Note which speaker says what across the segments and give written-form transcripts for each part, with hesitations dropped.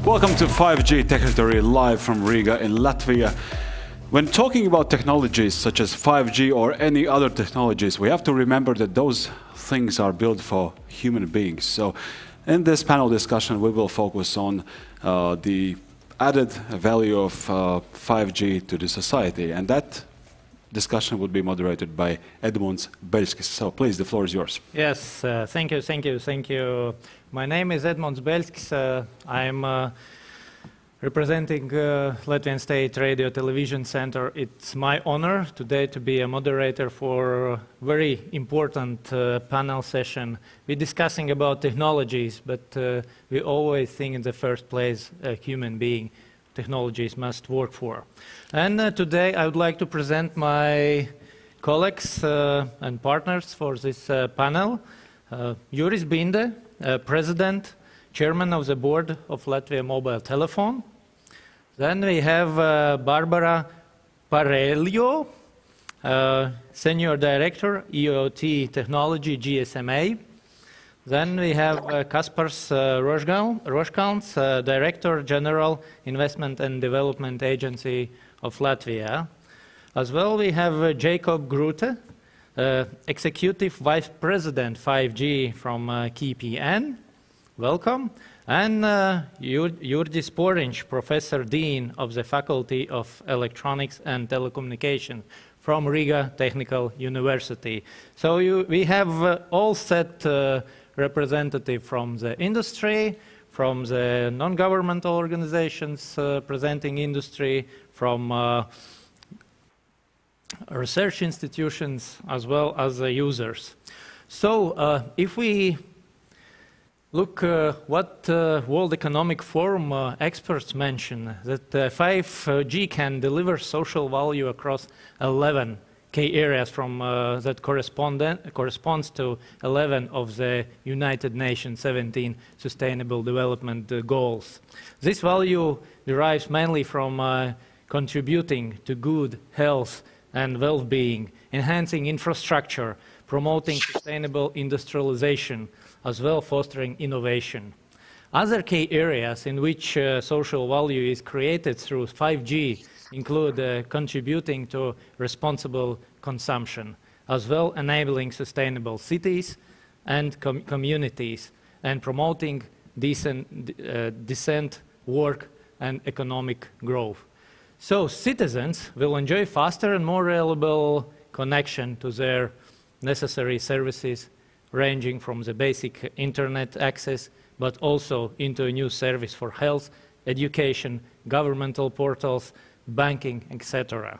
Speaker 1: Welcome to 5G Techritory live from Riga in Latvia. When talking about technologies such as 5G or any other technologies, we have to remember that those things are built for human beings. So in this panel discussion, we will focus on the added value of 5G to the society. And that discussion would be moderated by Edmunds Beļskis. So please, the floor is yours.
Speaker 2: Yes, thank you. My name is Edmunds Beļskis. I'm representing Latvian State Radio Television Center. It's my honor today to be a moderator for a very important panel session. We're discussing about technologies, but we always think in the first place a human being technologies must work for. And today I would like to present my colleagues and partners for this panel. Juris Binde, President, Chairman of the Board of Latvia Mobile Telephone. Then we have Barbara Parelio, Senior Director, EOT Technology, GSMA. Then we have Kaspars Roškalns, Director General, Investment and Development Agency of Latvia. As well, we have Jacob Grute, Executive Vice President 5G from KPN. Welcome. And Jurģis Poriņš, Professor Dean of the Faculty of Electronics and Telecommunications from Riga Technical University. So we have all set representatives from the industry, from the non-governmental organizations presenting industry, from research institutions, as well as the users. So if we look what World Economic Forum experts mention, that 5G can deliver social value across 11 key areas from that corresponds to 11 of the United Nations 17 Sustainable Development Goals. This value derives mainly from contributing to good health and well-being, enhancing infrastructure, promoting sustainable industrialization, as well fostering innovation. Other key areas in which social value is created through 5G include contributing to responsible consumption, as well enabling sustainable cities and communities, and promoting decent work and economic growth. So citizens will enjoy faster and more reliable connection to their necessary services, ranging from the basic internet access, but also into a new service for health, education, governmental portals, banking, etc.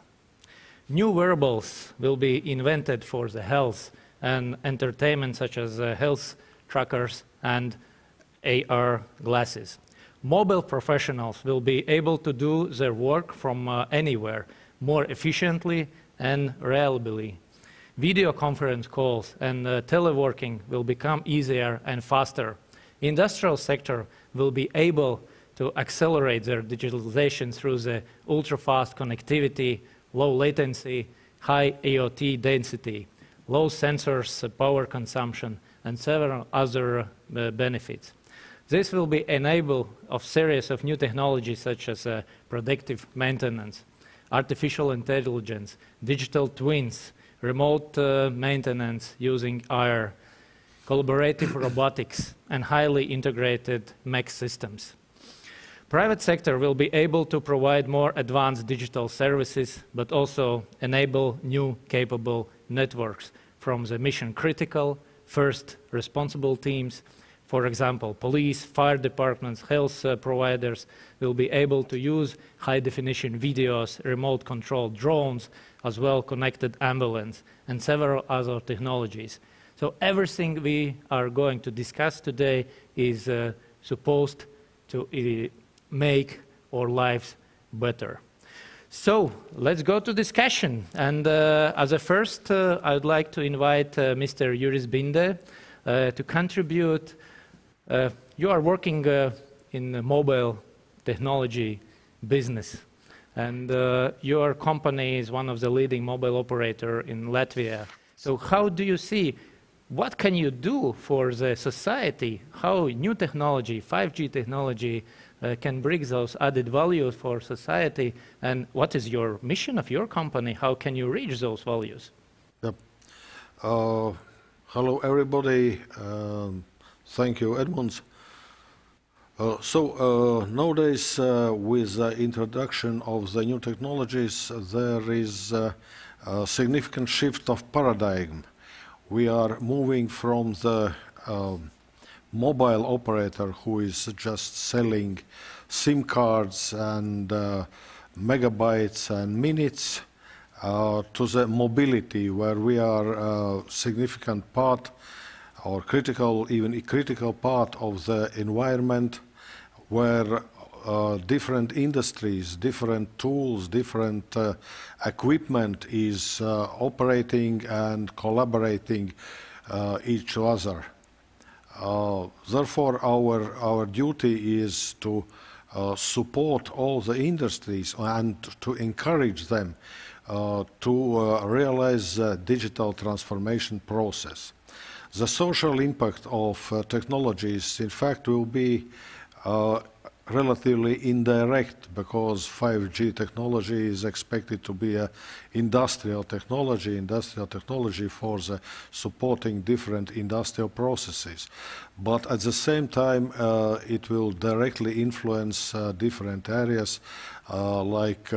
Speaker 2: New wearables will be invented for the health and entertainment, such as health trackers and AR glasses. Mobile professionals will be able to do their work from anywhere, more efficiently and reliably. Video conference calls and teleworking will become easier and faster. Industrial sector will be able to accelerate their digitalization through the ultra-fast connectivity, low latency, high IoT density, low sensors, power consumption, and several other benefits. This will be enabled of series of new technologies such as predictive maintenance, artificial intelligence, digital twins, remote maintenance using IR, collaborative robotics, and highly integrated mech systems. Private sector will be able to provide more advanced digital services, but also enable new capable networks from the mission-critical, first responsible teams. For example, police, fire departments, health providers will be able to use high-definition videos, remote-controlled drones, as well connected ambulance, and several other technologies. So everything we are going to discuss today is supposed to make our lives better. So let's go to discussion. And as a first, I would like to invite Mr. Juris Binde to contribute. You are working in the mobile technology business, and your company is one of the leading mobile operators in Latvia. So how do you see, what can you do for the society, how new technology, 5G technology can bring those added values for society? And what is your mission of your company? How can you reach those values?
Speaker 3: Yep. Hello, everybody. Thank you, Edmunds. Nowadays, with the introduction of the new technologies, there is a significant shift of paradigm. We are moving from the mobile operator who is just selling SIM cards and megabytes and minutes to the mobility, where we are a significant part or even a critical part of the environment, where different industries, different tools, different equipment is operating and collaborating each other. Therefore, our duty is to support all the industries and to encourage them to realize the digital transformation process. The social impact of technologies, in fact, will be relatively indirect, because 5G technology is expected to be an industrial technology for the supporting different industrial processes. But at the same time, it will directly influence different areas like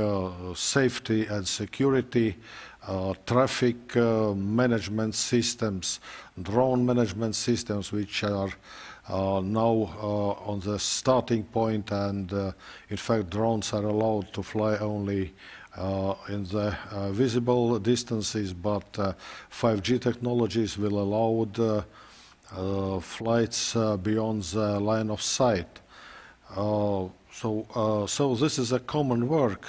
Speaker 3: safety and security, traffic management systems, drone management systems, which are now on the starting point, and in fact drones are allowed to fly only in the visible distances, but 5G technologies will allow flights beyond the line of sight. So this is a common work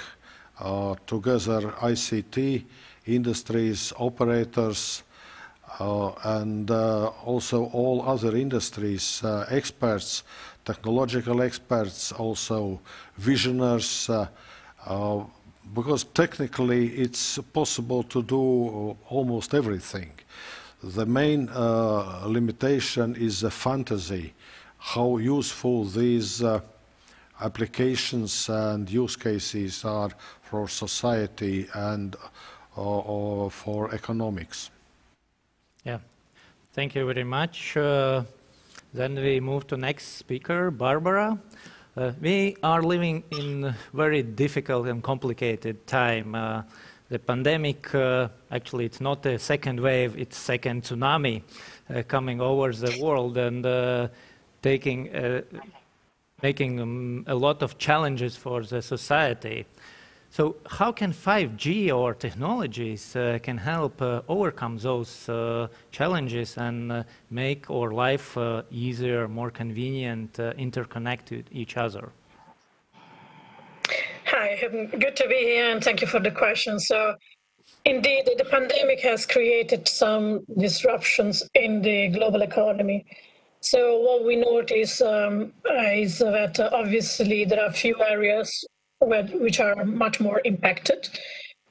Speaker 3: together, ICT, industries, operators, and also all other industries, experts, technological experts, also visionaries, because technically it's possible to do almost everything. The main limitation is the fantasy, how useful these applications and use cases are for society and or for economics.
Speaker 2: Yeah, thank you very much. Then we move to next speaker, Barbara. We are living in a very difficult and complicated time. The pandemic, actually it's not a second wave, it's second tsunami coming over the world and making a lot of challenges for the society. So how can 5G or technologies can help overcome those challenges and make our life easier, more convenient, interconnected each other?
Speaker 4: Hi, good to be here, and thank you for the question. So indeed, the pandemic has created some disruptions in the global economy. So what we notice is that obviously there are a few areas which are much more impacted.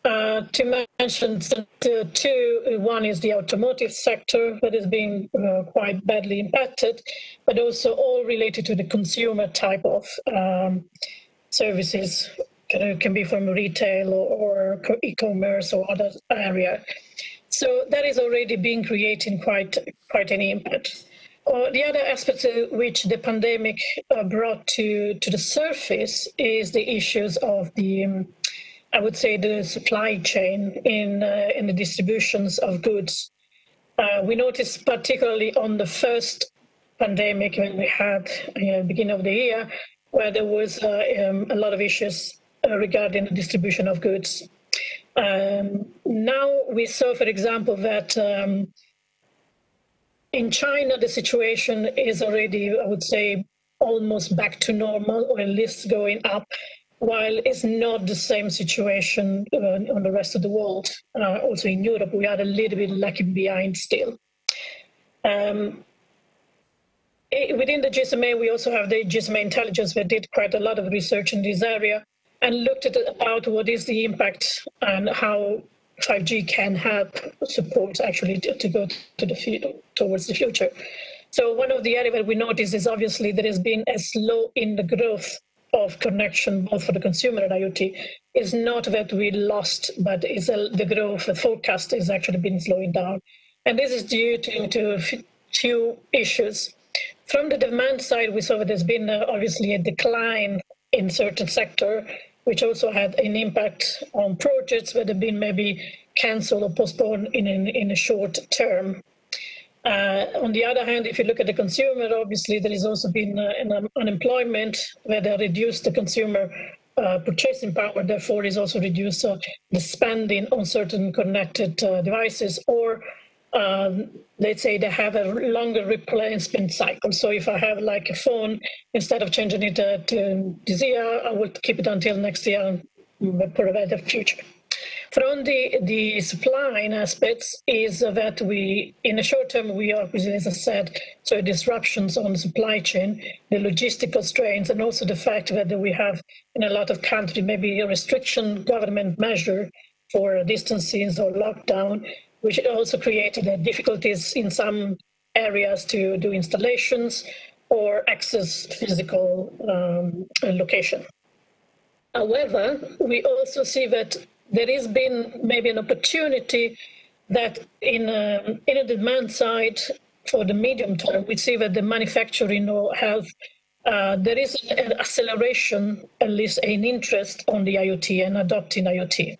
Speaker 4: To mention two, one is the automotive sector that is being quite badly impacted, but also all related to the consumer type of services. It can be from retail or e-commerce or other area. So that is already being creating quite an impact. The other aspect which the pandemic brought to the surface is the issues of the, I would say, the supply chain in the distributions of goods. We noticed particularly on the first pandemic when we had beginning of the year, where there was a lot of issues regarding the distribution of goods. Now we saw, for example, that in China, the situation is already, I would say, almost back to normal, or at least going up, while it's not the same situation on the rest of the world. Also in Europe, we are a little bit lagging behind still. Within the GSMA, we also have the GSMA Intelligence that did quite a lot of research in this area and looked at about what is the impact and how 5G can help support actually to go to towards the future. So one of the areas that we noticed is obviously there has been a slow in the growth of connection, both for the consumer and IoT, is not that we lost, but is the growth, the forecast is actually been slowing down. And this is due to a few issues. From the demand side, we saw that there's been obviously a decline in certain sector, which also had an impact on projects that have been maybe cancelled or postponed in a short term. On the other hand, if you look at the consumer, obviously there has also been an unemployment where they reduced the consumer purchasing power, therefore is also reduced the spending on certain connected devices, or let's say they have a longer replacement cycle. So if I have like a phone, instead of changing it to this year, I will keep it until next year for a better future. From the supply aspects is that we, in the short term, we are, as I said, so disruptions on the supply chain, the logistical strains, and also the fact that we have in a lot of countries maybe a restriction government measure for distancing or lockdown, which also created difficulties in some areas to do installations or access physical location. However, we also see that there has been maybe an opportunity that in a demand side for the medium term, we see that the manufacturing or health, there is an acceleration, at least an interest on the IoT and adopting IoT.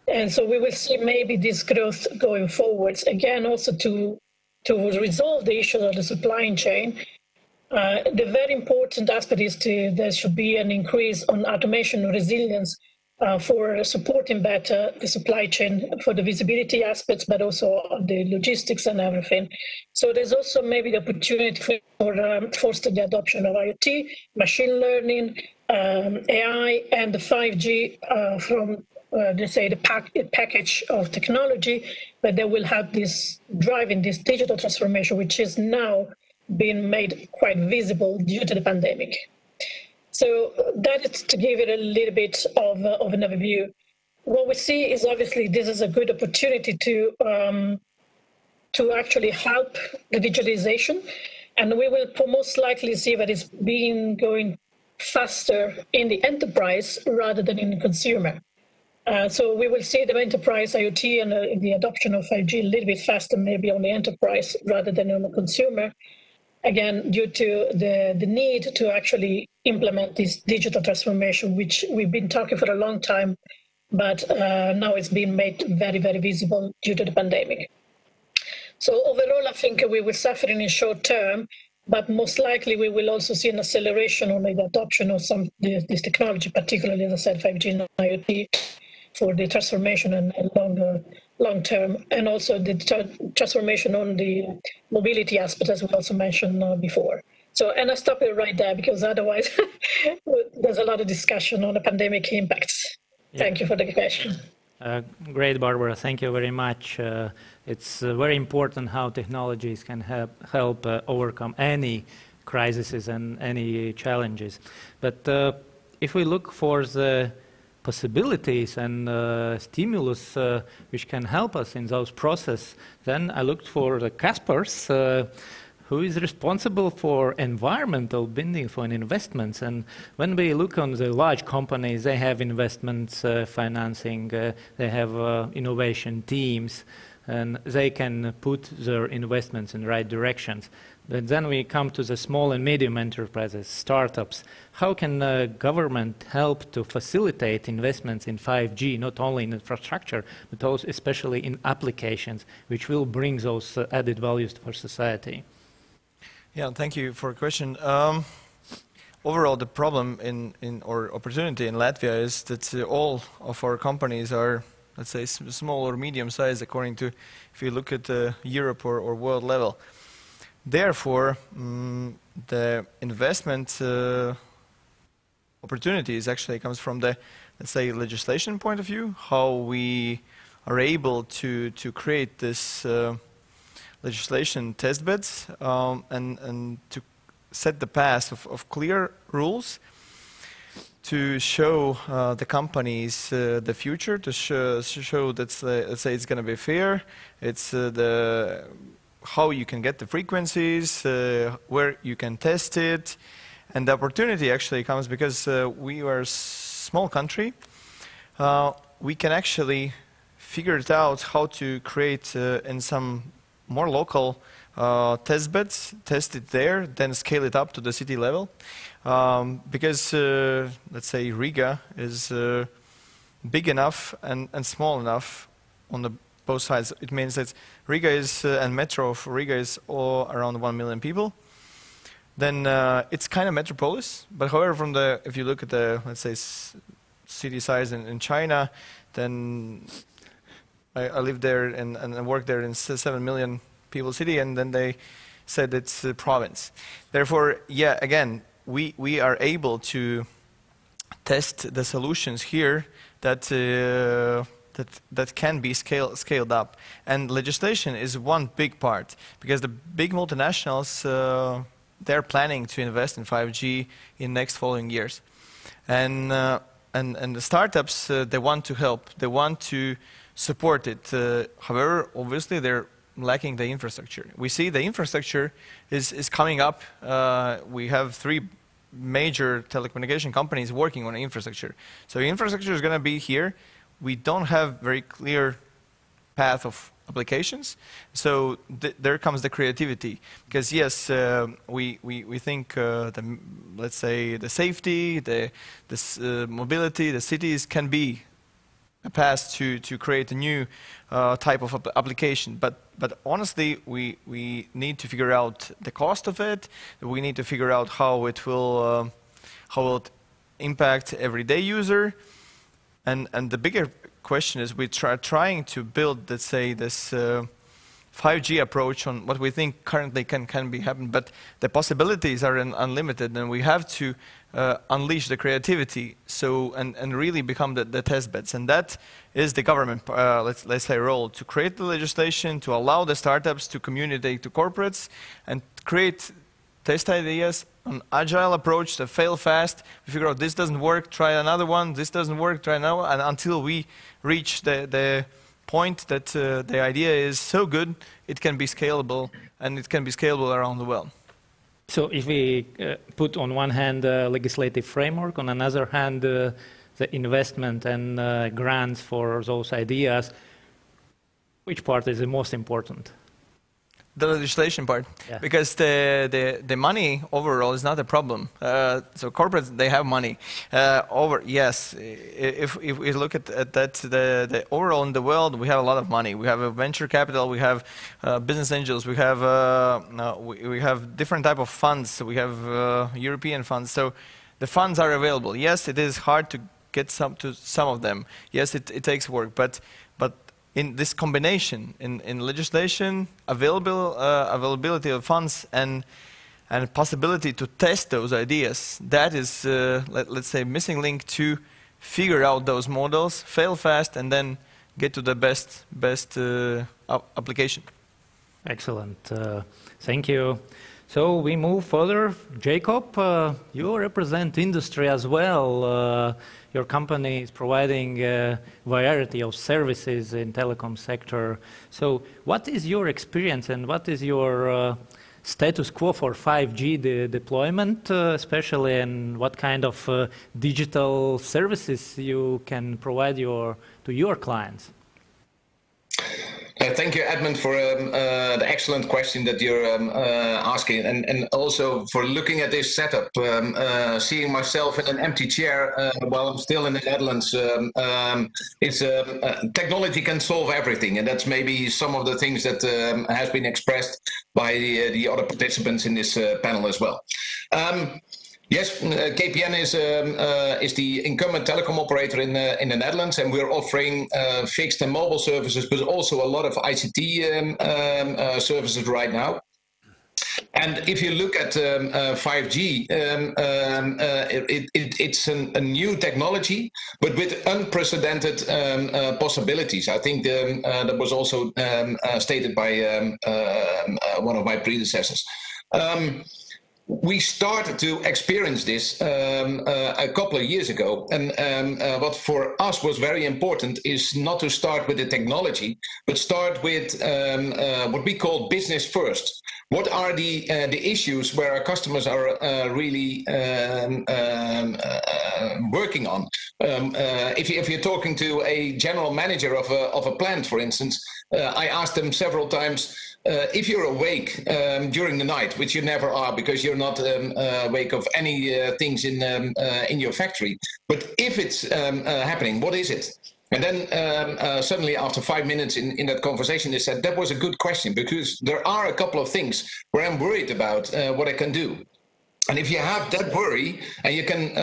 Speaker 4: And so we will see maybe this growth going forwards. Again, also to resolve the issue of the supply chain, the very important aspect is there should be an increase on automation and resilience for supporting better the supply chain for the visibility aspects, but also the logistics and everything. So there's also maybe the opportunity for foster the adoption of IoT, machine learning, AI, and the 5G from let's say the package of technology, but they will have this driving this digital transformation, which is now being made quite visible due to the pandemic. So that is to give it a little bit of an overview. What we see is obviously this is a good opportunity to actually help the digitalization, and we will most likely see that it's going faster in the enterprise rather than in the consumer. So we will see the enterprise IoT and the adoption of 5G a little bit faster maybe on the enterprise rather than on the consumer. Again, due to the need to actually implement this digital transformation, which we've been talking for a long time, but now it's been made very, very visible due to the pandemic. So overall, I think we will suffer in the short term, but most likely we will also see an acceleration on the adoption of this technology, particularly, as I said, 5G and IoT, for the transformation and long term, and also the transformation on the mobility aspect, as we also mentioned before. So, and I stop it right there because otherwise there's a lot of discussion on the pandemic impacts. Yeah. Thank you for the question.
Speaker 2: Great, Barbara. Thank you very much. It's very important how technologies can help overcome any crises and any challenges. But if we look for the possibilities and stimulus which can help us in those processes, then I looked for the Kaspers, who is responsible for environmental binding for investments. And when we look on the large companies, they have investments financing, they have innovation teams, and they can put their investments in the right directions. But then we come to the small and medium enterprises, startups. How can the government help to facilitate investments in 5G, not only in infrastructure, but also especially in applications, which will bring those added values for society?
Speaker 5: Yeah, thank you for the question. Overall, the problem or opportunity in Latvia is that all of our companies are, let's say, small or medium size, according to if you look at Europe or world level. Therefore, the investment opportunities actually comes from the, let's say, legislation point of view, how we are able to create this legislation test beds and to set the path of clear rules to show the companies the future, to show that, let's say, it's going to be fair, it's how you can get the frequencies, where you can test it, And the opportunity actually comes because we are a small country. We can actually figure it out how to create in some more local test beds, test it there, then scale it up to the city level. Because, let's say, Riga is big enough and small enough on the both sides. It means that Riga is, and metro of Riga is all around 1 million people. Then it's kind of metropolis. But however, from the, if you look at the, let's say, city size in China, then I lived there and worked there in 7 million people city, and then they said it's a province. Therefore, yeah, again, we are able to test the solutions here that that can be scaled up. And legislation is one big part, because the big multinationals, they're planning to invest in 5G in next following years. And the startups, they want to help, they want to support it. However, obviously, they're lacking the infrastructure. We see the infrastructure is coming up. We have 3 major telecommunication companies working on infrastructure. So infrastructure is going to be here. We don't have very clear path of applications. So there comes the creativity. Because yes, we think let's say the safety, the mobility, the cities can be a path to create a new type of application. But honestly, we need to figure out the cost of it. We need to figure out how it will impact everyday user. And the bigger question is we trying to build, let's say, this 5G approach on what we think currently can be happen. But the possibilities are unlimited, and we have to unleash the creativity, so and really become the test beds. And that is the government, let's say, role, to create the legislation, to allow the startups to communicate to corporates, and create test ideas, an agile approach to fail fast. We figure out this doesn't work, try another one, this doesn't work, try another one, and until we reach the point that the idea is so good, it can be scalable, and it can be scalable around the world.
Speaker 2: So if we put on one hand the legislative framework, on another hand the investment and grants for those ideas, which part is the most important?
Speaker 5: The legislation part, yeah. Because the money overall is not a problem. So corporates, they have money. Yes, if we look at that, the overall in the world, we have a lot of money. We have a venture capital, we have business angels, we have different type of funds. We have European funds. So the funds are available. Yes, it is hard to get some of them. Yes, it takes work, but in this combination, in legislation, availability of funds, and possibility to test those ideas, that is, let's say, missing link to figure out those models, fail fast, and then get to the best application.
Speaker 2: Excellent. Thank you. So we move further. Jacob, you represent industry as well. Your company is providing a variety of services in telecom sector. So what is your experience and what is your status quo for 5G deployment, especially, and what kind of digital services you can provide to your clients?
Speaker 6: Thank you, Edmund, for the excellent question that you're asking, and also for looking at this setup. Seeing myself in an empty chair while I'm still in the Netherlands, technology can solve everything, and that's maybe some of the things that has been expressed by the other participants in this panel as well. Yes, KPN is the incumbent telecom operator in the Netherlands, and we're offering fixed and mobile services, but also a lot of ICT services right now. And if you look at 5G, it's a new technology, but with unprecedented possibilities. I think that was also stated by one of my predecessors. We started to experience this a couple of years ago, and what for us was very important is not to start with the technology, but start with what we call business first. What are the issues where our customers are really working on? If you're talking to a general manager of a plant, for instance, I asked them several times, if you're awake during the night, which you never are because you're not awake of any things in your factory, but if it's happening, what is it? And then suddenly after 5 minutes in that conversation, they said, that was a good question, because there are a couple of things where I'm worried about what I can do. And if you have that worry and you can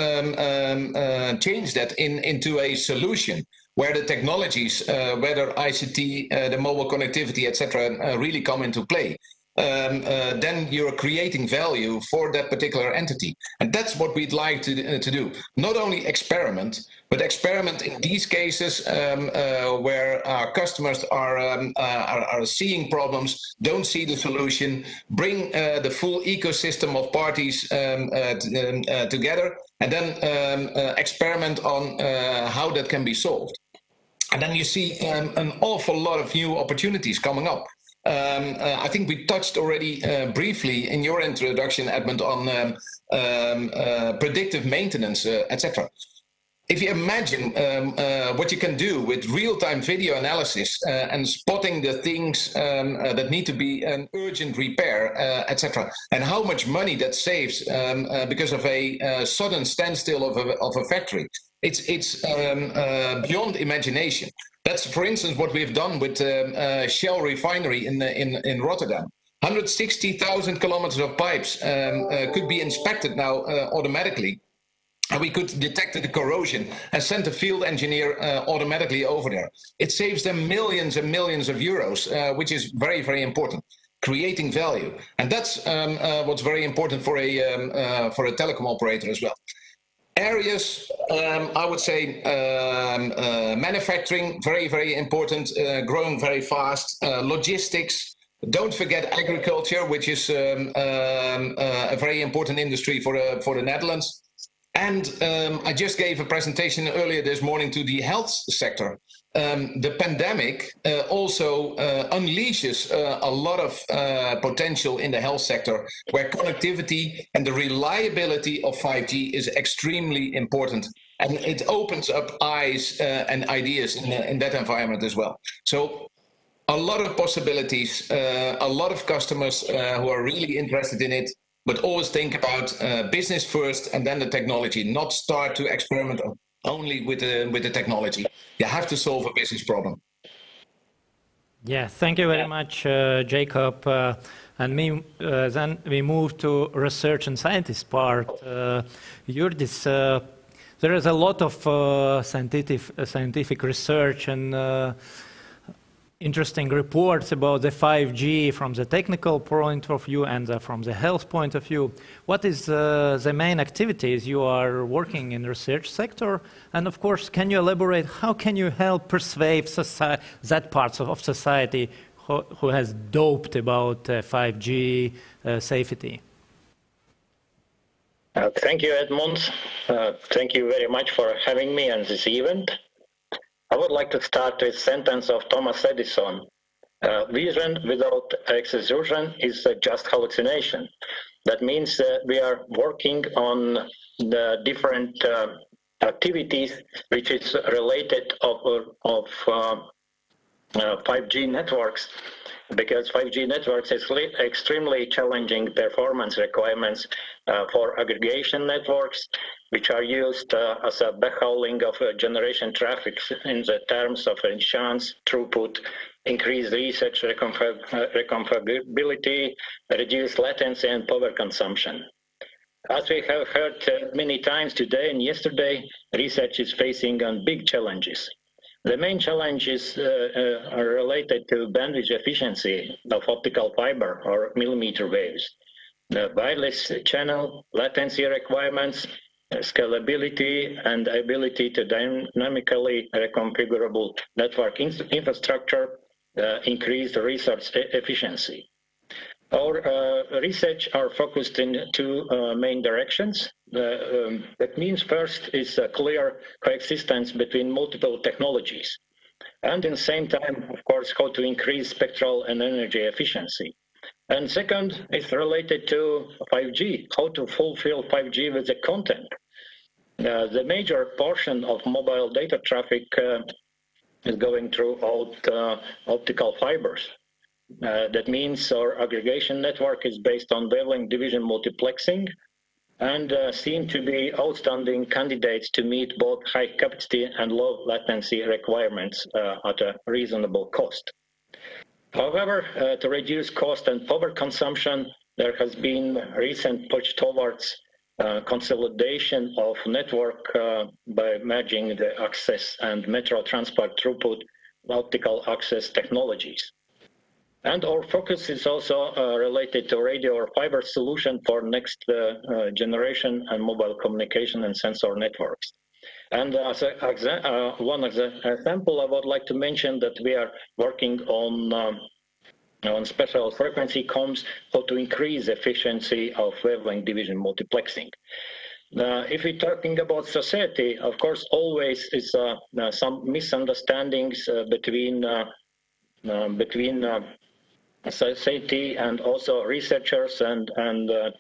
Speaker 6: change that into a solution where the technologies, whether ICT, the mobile connectivity, etc., really come into play, then you're creating value for that particular entity. And that's what we'd like to do. Not only experiment, but experiment in these cases where our customers are seeing problems, don't see the solution, bring the full ecosystem of parties together, and then experiment on how that can be solved. And then you see an awful lot of new opportunities coming up. I think we touched already briefly in your introduction, Edmund, on predictive maintenance, etc. If you imagine what you can do with real-time video analysis and spotting the things that need to be an urgent repair, etc., and how much money that saves because of a sudden standstill of a factory, it's beyond imagination. That's, for instance, what we've done with Shell Refinery in Rotterdam. 160,000 kilometers of pipes could be inspected now automatically. And we could detect the corrosion and send a field engineer automatically over there. It saves them millions and millions of euros, which is very, very important. Creating value. And that's what's very important for a telecom operator as well. Areas, I would say, manufacturing, very, very important, growing very fast. Logistics, don't forget agriculture, which is a very important industry for the Netherlands. And I just gave a presentation earlier this morning to the health sector. The pandemic also unleashes a lot of potential in the health sector, where connectivity and the reliability of 5G is extremely important. And it opens up eyes and ideas in that environment as well. So a lot of possibilities, a lot of customers who are really interested in it. But always think about business first and then the technology, not start to experiment only with the technology. You have to solve a business problem.
Speaker 2: Yeah, thank you very much, Jacob. And then we move to research and scientist part. Juris, there is a lot of scientific research and interesting reports about the 5G from the technical point of view and from the health point of view. What is the main activities you are working in the research sector? And of course, can you elaborate how can you help persuade that parts of society who has doped about 5G safety?
Speaker 7: Thank you, Edmund. Thank you very much for having me on this event. I would like to start with a sentence of Thomas Edison. Vision without execution is just hallucination. That means we are working on the different activities which is related of 5G networks, because 5G networks is extremely challenging performance requirements for aggregation networks, which are used as a backhauling of generation traffic in the terms of chance, throughput, increased research reconfigurability, reduced latency, and power consumption. As we have heard many times today and yesterday, research is facing on big challenges. The main challenges are related to bandwidth efficiency of optical fiber or millimeter waves, the wireless channel, latency requirements, scalability, and ability to dynamically reconfigurable network infrastructure, increased resource efficiency. Our research are focused in two main directions. That means first is a clear coexistence between multiple technologies, and at the same time, of course, how to increase spectral and energy efficiency. And second is related to 5G, how to fulfill 5G with the content. The major portion of mobile data traffic is going through optical fibers. That means our aggregation network is based on wavelength division multiplexing and seem to be outstanding candidates to meet both high capacity and low latency requirements at a reasonable cost. However, to reduce cost and power consumption, there has been recent push towards consolidation of network by merging the access and metro transport throughput optical access technologies. And our focus is also related to radio or fiber solution for next generation and mobile communication and sensor networks. And as one example, I would like to mention that we are working on special frequency comms, how to increase efficiency of wavelength division multiplexing. If we're talking about society, of course, always is some misunderstandings between society and also researchers and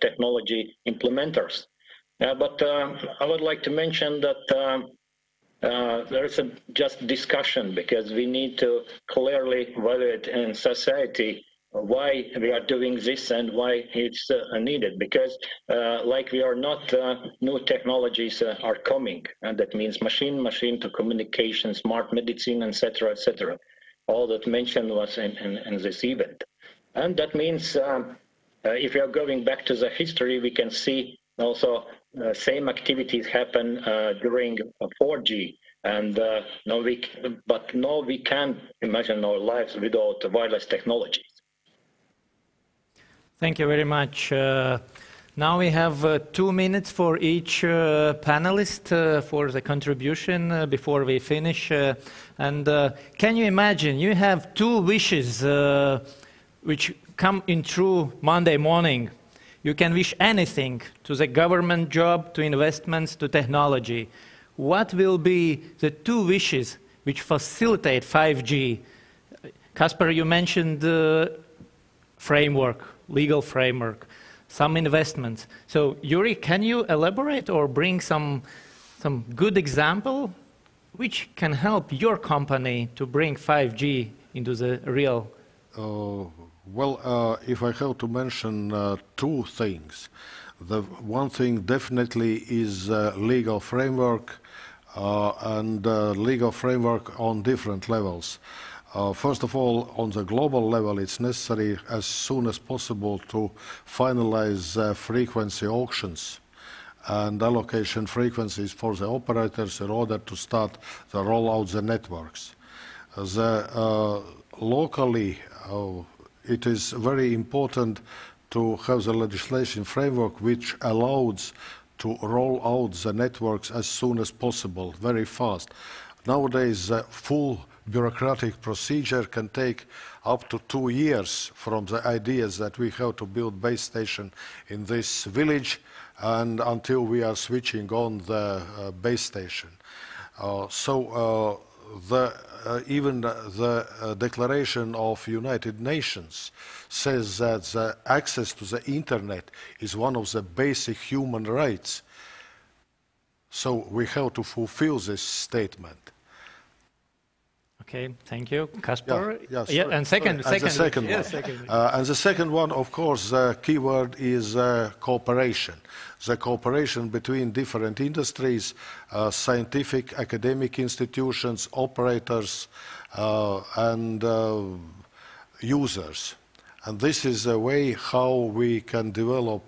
Speaker 7: technology implementers. But I would like to mention that there is a just discussion, because we need to clearly evaluate in society why we are doing this and why it's needed, because like we are not, new technologies are coming, and that means machine to communication, smart medicine, etc., etc. All that mentioned was in this event. And that means if we are going back to the history, we can see also same activities happen during 4G, and now we can't imagine our lives without wireless technologies.
Speaker 2: Thank you very much. Now we have 2 minutes for each panelist for the contribution before we finish. And can you imagine, you have 2 wishes which come in true Monday morning. You can wish anything, to the government job, to investments, to technology. What will be the 2 wishes which facilitate 5G? Kasper, you mentioned the framework, legal framework, some investments. So, Yuri, can you elaborate or bring some good example which can help your company to bring 5G into the real?
Speaker 3: Well, if I have to mention 2 things, the one thing definitely is legal framework, and legal framework on different levels. First of all, on the global level, it's necessary as soon as possible to finalize frequency auctions and allocation frequencies for the operators in order to start the rollout the networks. Locally, it is very important to have the legislation framework which allows to roll out the networks as soon as possible, very fast. Nowadays, full bureaucratic procedure can take up to 2 years from the ideas that we have to build base station in this village and until we are switching on the base station. Even the Declaration of United Nations says that the access to the internet is one of the basic human rights. So we have to fulfill this statement.
Speaker 2: Okay, thank you. Kasper?
Speaker 3: Yeah,
Speaker 2: and second
Speaker 3: and the second
Speaker 2: yeah,
Speaker 3: one.
Speaker 2: second.
Speaker 3: And the second one, of course, the key word is cooperation. The cooperation between different industries, scientific, academic institutions, operators, and users. And this is a way how we can develop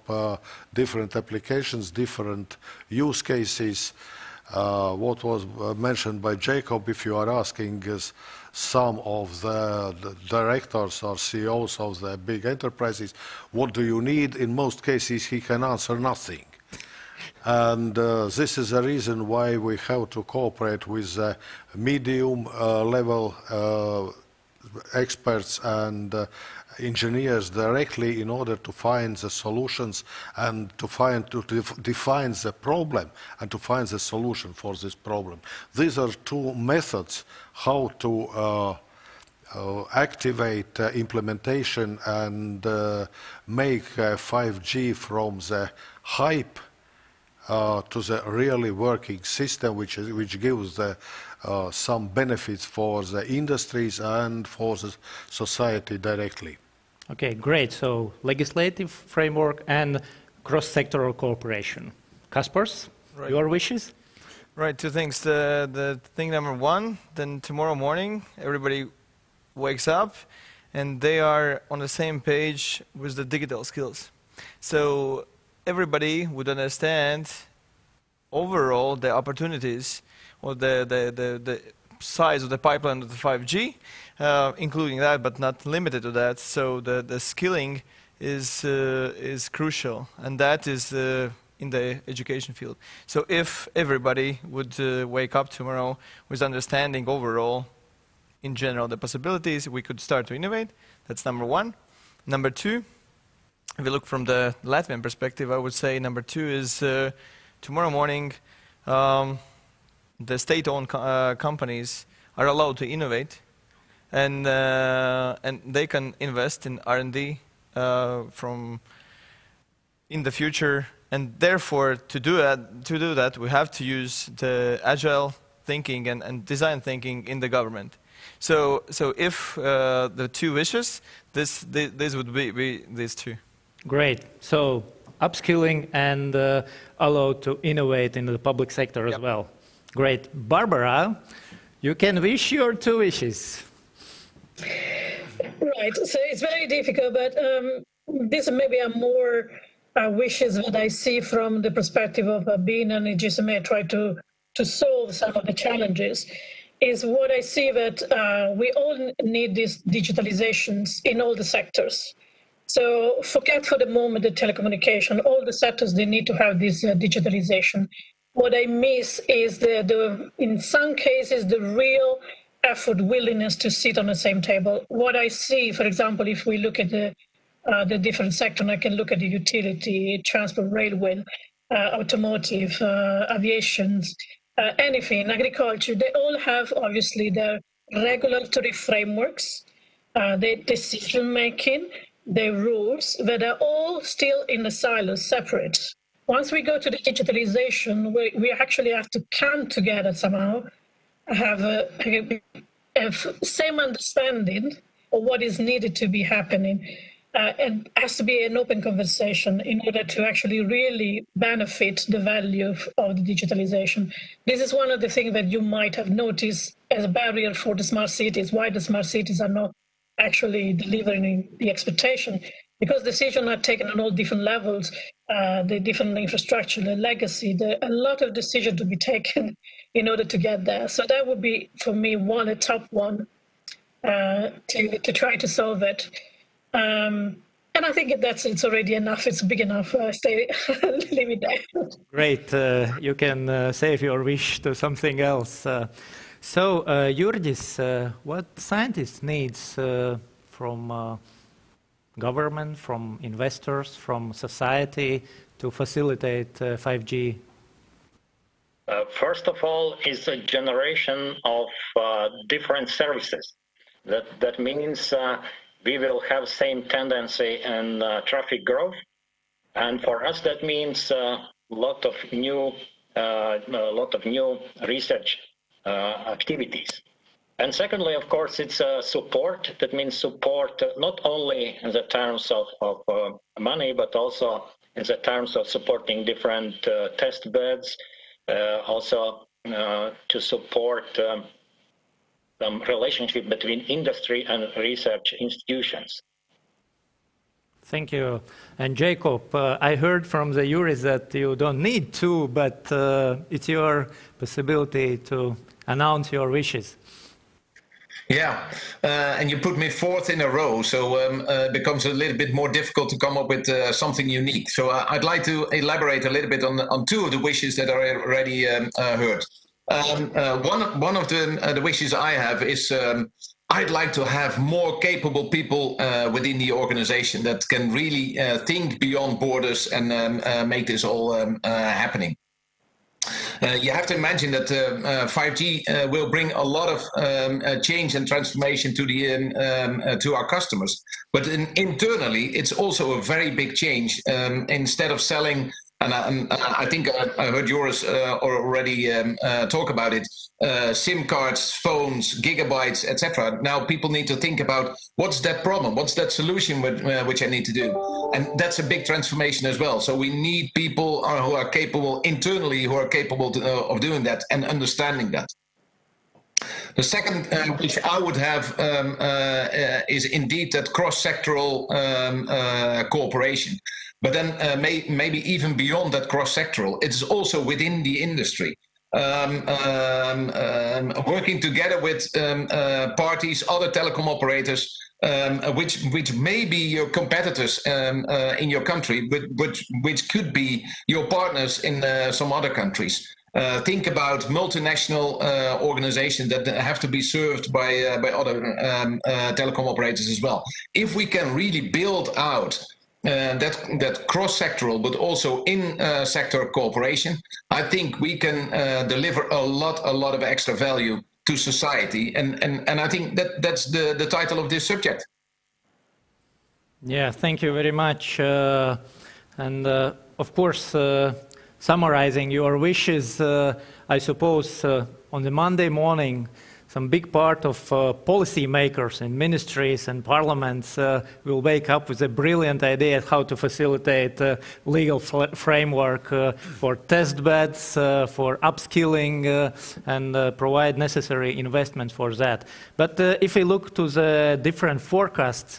Speaker 3: different applications, different use cases. What was mentioned by Jacob, if you are asking some of the directors or CEOs of the big enterprises, what do you need? In most cases, he can answer nothing. And this is the reason why we have to cooperate with medium level experts and engineers directly in order to find the solutions and to define the problem and to find the solution for this problem. These are 2 methods how to activate implementation and make 5G from the hype to the really working system, which gives some benefits for the industries and for the society directly.
Speaker 2: Okay, great. So legislative framework and cross-sectoral cooperation. Kaspars,
Speaker 5: Right.
Speaker 2: your wishes?
Speaker 5: Right, two things. The thing number one, then tomorrow morning, everybody wakes up and they are on the same page with the digital skills. So everybody would understand overall the opportunities or the size of the pipeline of the 5G, including that, but not limited to that. So the skilling is crucial, and that is in the education field. So if everybody would wake up tomorrow with understanding overall, in general, the possibilities, we could start to innovate. That's number one. Number two, if we look from the Latvian perspective, I would say number two is tomorrow morning, the state-owned companies are allowed to innovate, and they can invest in R&D from in the future. And therefore, to do that, we have to use the agile thinking and design thinking in the government. So if the two wishes, this would be these two.
Speaker 2: Great. So upskilling and allowed to innovate in the public sector as well. Great. Barbara, you can wish your two wishes.
Speaker 4: Right. So it's very difficult, but these maybe are more wishes that I see from the perspective of being an GSMA, try to solve some of the challenges. Is what I see that we all need these digitalizations in all the sectors. So forget for the moment the telecommunication, all the sectors, they need to have this digitalization. What I miss is in some cases, the real effort, willingness to sit on the same table. What I see, for example, if we look at the different sectors, I can look at the utility, transport, railway, automotive, aviation, anything, agriculture, they all have obviously their regulatory frameworks, their decision-making, their rules, that are all still in the silos, separate. Once we go to the digitalization, we actually have to come together somehow, have a same understanding of what is needed to be happening. And has to be an open conversation in order to actually really benefit the value of the digitalization. This is one of the things that you might have noticed as a barrier for the smart cities, why the smart cities are not actually delivering the expectation, because decisions are taken on all different levels, the different infrastructure, the legacy, a lot of decisions to be taken in order to get there. So that would be, for me, a top one to try to solve it. And I think it's already enough. It's big enough. Leave it there.
Speaker 2: Great. You can save your wish to something else. So, Juris, what scientist needs from government, from investors, from society to facilitate 5G?
Speaker 7: First of all, is a generation of different services. That means we will have same tendency in traffic growth, and for us that means a lot of new research activities. And secondly, of course, it's support. That means support not only in the terms of money, but also in the terms of supporting different test beds, also to support some relationship between industry and research institutions.
Speaker 2: Thank you. And Jacob, I heard from the Juris that you don't need to, but it's your possibility to announce your wishes.
Speaker 6: Yeah, and you put me fourth in a row, so it becomes a little bit more difficult to come up with something unique. So I'd like to elaborate a little bit on two of the wishes that are already heard. One of the wishes I have is I'd like to have more capable people within the organization that can really think beyond borders and make this all happening. You have to imagine that 5G will bring a lot of change and transformation to the to our customers. But internally, it's also a very big change. Instead of selling, and I think I heard Juris already talk about it, SIM cards, phones, gigabytes, etc. Now people need to think about what's that problem, what's that solution which I need to do, and that's a big transformation as well. So we need people who are capable internally, who are capable of doing that and understanding that. The second, which I would have, is indeed that cross-sectoral cooperation. But then maybe even beyond that cross-sectoral, it's also within the industry. Working together with parties, other telecom operators, which may be your competitors in your country, but which could be your partners in some other countries. Think about multinational organizations that have to be served by other telecom operators as well. If we can really build out that cross-sectoral, but also in-sector cooperation, I think we can deliver a lot of extra value to society, and I think that's the title of this subject.
Speaker 2: Yeah, thank you very much, and of course, summarizing your wishes, I suppose on the Monday morning, some big part of policy makers in ministries and parliaments will wake up with a brilliant idea how to facilitate legal framework for test beds, for upskilling, and provide necessary investment for that. But if we look to the different forecasts,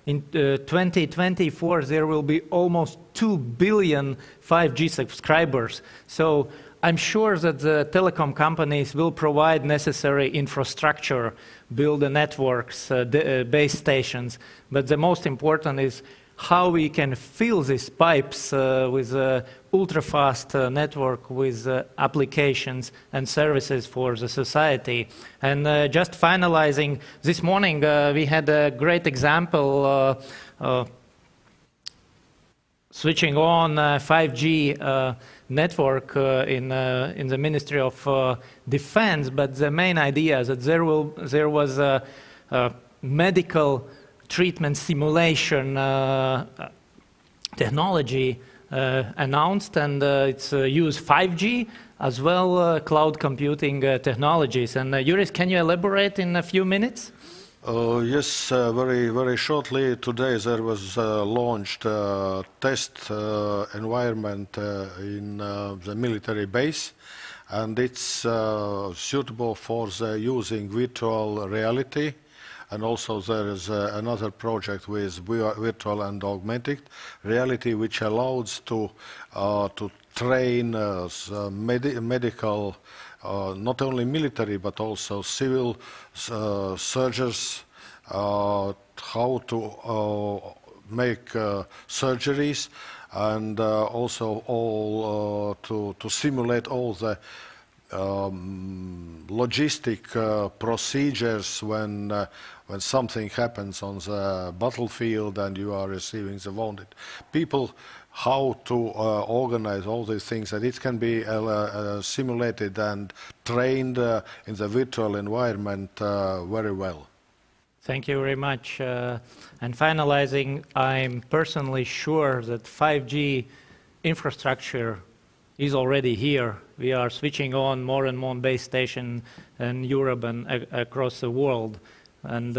Speaker 2: in 2024 there will be almost 2 billion 5G subscribers. So I'm sure that the telecom companies will provide necessary infrastructure, build the networks, base stations, but the most important is how we can fill these pipes with ultra-fast network with applications and services for the society. And just finalizing, this morning we had a great example switching on 5G network in the Ministry of Defense, but the main idea is that there was a medical treatment simulation technology announced, and it's use 5G as well cloud computing technologies. And Juris, can you elaborate in a few minutes?
Speaker 3: Yes, very shortly. Today there was launched a test environment in the military base, and it's suitable for the using virtual reality. And also there is another project with virtual and augmented reality, which allows to train medical, not only military but also civil surgeons how to make surgeries, and also all to simulate all the logistic procedures when something happens on the battlefield and you are receiving the wounded people, how to organize all these things, and it can be simulated and trained in the virtual environment very well.
Speaker 2: Thank you very much. And finalizing, I'm personally sure that 5G infrastructure is already here. We are switching on more and more base stations in Europe and across the world. And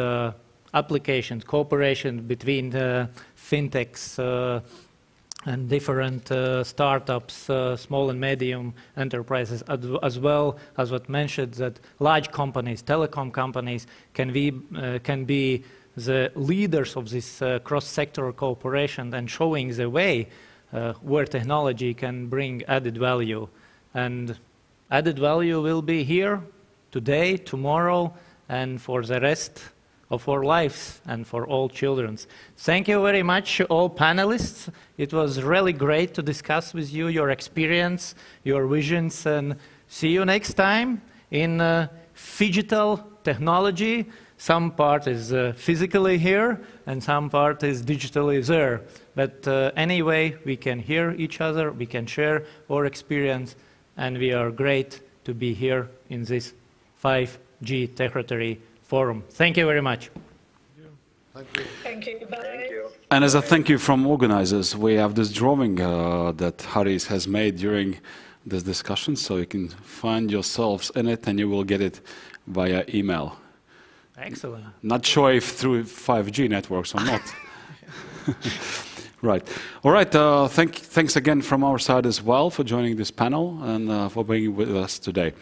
Speaker 2: applications, cooperation between fintechs and different startups, small and medium enterprises, as well as what mentioned that large companies, telecom companies, can be the leaders of this cross-sector cooperation and showing the way where technology can bring added value. And added value will be here today, tomorrow, and for the rest of our lives and for all children. Thank you very much, all panelists. It was really great to discuss with you your experience, your visions, and see you next time in phygital technology. Some part is physically here and some part is digitally there. But anyway, we can hear each other, we can share our experience, and we are great to be here in this 5G Techritory forum. Thank you very much.
Speaker 3: Thank you.
Speaker 4: Thank you. Bye.
Speaker 7: Thank you.
Speaker 1: And as a thank you from organizers, we have this drawing that Haris has made during this discussion, so you can find yourselves in it and you will get it via email.
Speaker 2: Excellent.
Speaker 1: Not sure if through 5G networks or not. Right. All right. Thanks again from our side as well for joining this panel and for being with us today.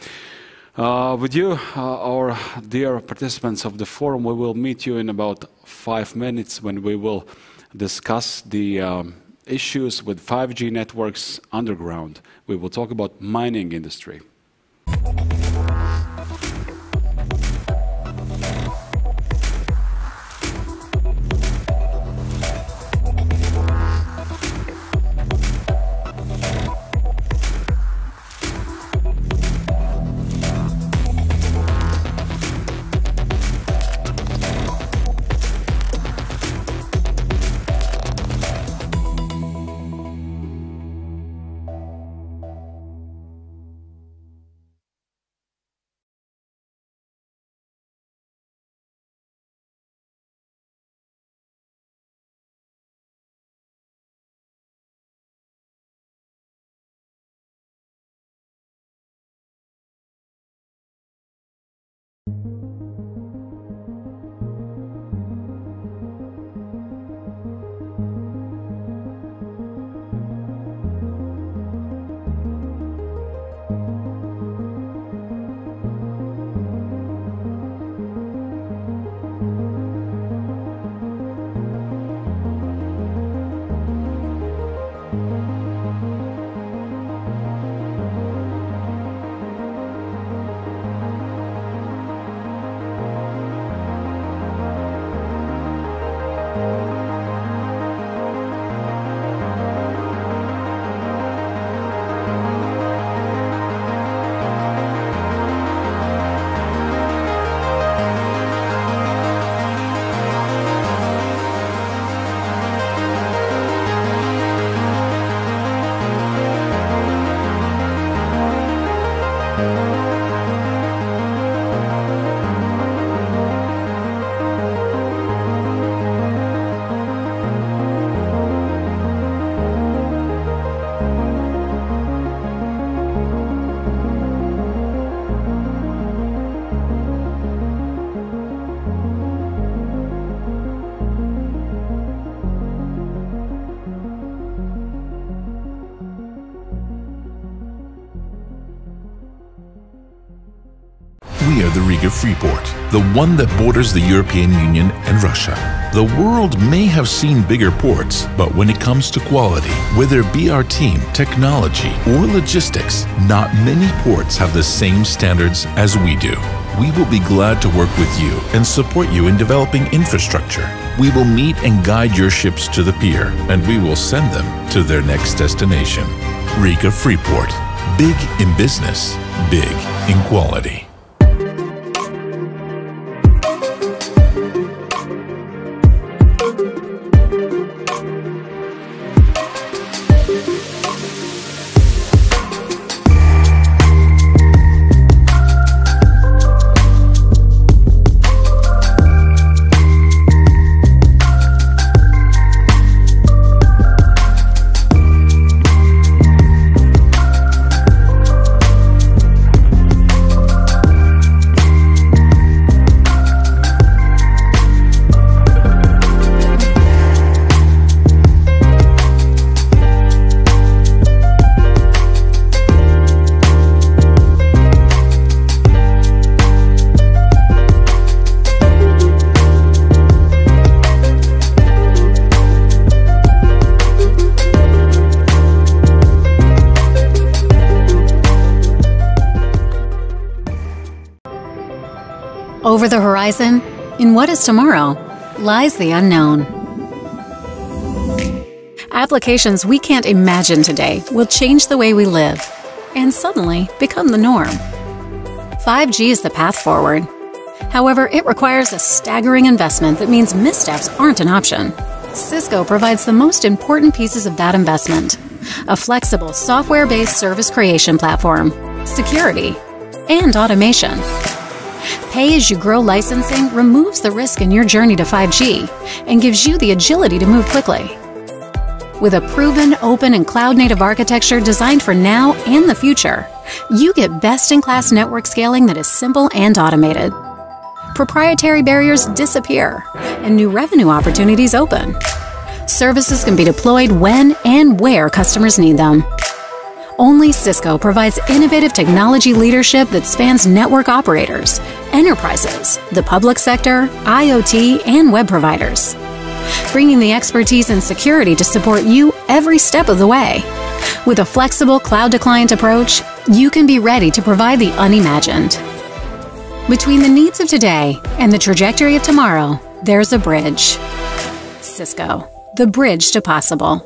Speaker 1: With you, our dear participants of the forum, we will meet you in about 5 minutes when we will discuss the issues with 5G networks underground. We will talk about mining industry.
Speaker 8: We are the Riga Freeport, the one that borders the European Union and Russia. The world may have seen bigger ports, but when it comes to quality, whether it be our team, technology, or logistics, not many ports have the same standards as we do. We will be glad to work with you and support you in developing infrastructure. We will meet and guide your ships to the pier, and we will send them to their next destination. Riga Freeport. Big in business, big in quality.
Speaker 9: Over the horizon, in what is tomorrow, lies the unknown. Applications we can't imagine today will change the way we live and suddenly become the norm. 5G is the path forward. However, it requires a staggering investment that means missteps aren't an option. Cisco provides the most important pieces of that investment: a flexible software-based service creation platform, security, and automation. Pay-as-you-grow licensing removes the risk in your journey to 5G and gives you the agility to move quickly. With a proven, open, and cloud-native architecture designed for now and the future, you get best-in-class network scaling that is simple and automated. Proprietary barriers disappear, and new revenue opportunities open. Services can be deployed when and where customers need them. Only Cisco provides innovative technology leadership that spans network operators, enterprises, the public sector, IoT, and web providers, bringing the expertise and security to support you every step of the way. With a flexible cloud-to-client approach, you can be ready to provide the unimagined. Between the needs of today and the trajectory of tomorrow, there's a bridge. Cisco, the bridge to possible.